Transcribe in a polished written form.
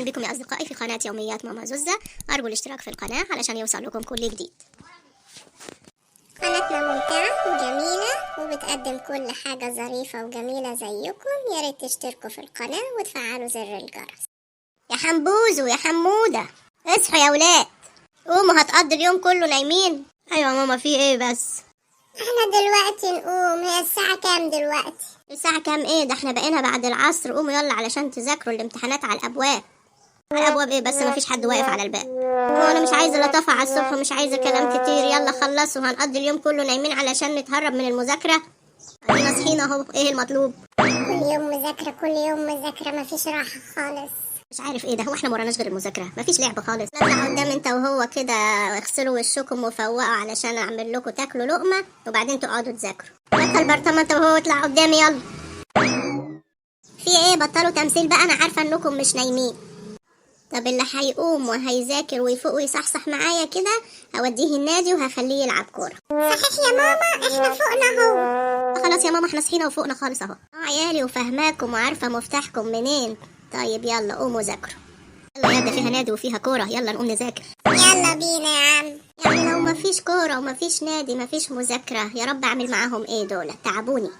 بكم يا أصدقائي في قناة يوميات ماما زوزة. أرجو الاشتراك في القناة علشان يوصل لكم كل جديد. قناتنا ممتعة وجميلة وبتقدم كل حاجة ظريفة وجميلة زيكم. يا ريت تشتركوا في القناة وتفعلوا زر الجرس. يا حنبوزو يا حمودة، اصحوا يا ولاد، قوموا هتقضي اليوم كله نايمين. أيوة ماما، في ايه بس؟ احنا دلوقتي نقوم. هي الساعة كام دلوقتي؟ الساعة كام ايه ده؟ احنا بقينا بعد العصر. قوموا يلا علشان تذاكروا، الامتحانات على الأبواب. على الأبواب ايه بس؟ مفيش حد واقف على الباب. وانا مش عايزة لطافة على الصبح ومش عايزة كلام كتير. يلا خلصوا، هنقضي اليوم كله نايمين علشان نتهرب من المذاكرة. ادينا صحينا اهو، ايه المطلوب؟ كل يوم مذاكرة كل يوم مذاكرة، مفيش راحة خالص. مش عارف ايه ده، هو احنا مراناش غير المذاكرة؟ مفيش لعب خالص. اطلع قدام انت وهو كده، اغسلوا وشكم وفوقوا علشان اعمل لكم تاكلوا لقمة وبعدين تقعدوا تذاكروا. بطل برطمان انت وهو، اطلع قدامي يلا. في ايه؟ بطلوا تمثيل بقى، انا عارفة انكم مش نايمين. طب اللي هيقوم وهيذاكر ويفوق ويصحصح معايا كده هوديه النادي وهخليه يلعب كورة. صحيح يا ماما، احنا فوقنا اهو. خلاص يا ماما، احنا صحينا وفوقنا خالص اهو. عيالي وفهماكم وعارفة مفتاحكم منين. طيب يلا قوموا ذاكروا. يلا يا ده، فيها نادي وفيها كورة، يلا نقوم نذاكر. يلا بينا يا عم. يعني لو مفيش كورة ومفيش نادي مفيش مذاكرة، يا رب اعمل معاهم ايه دول؟ تعبوني.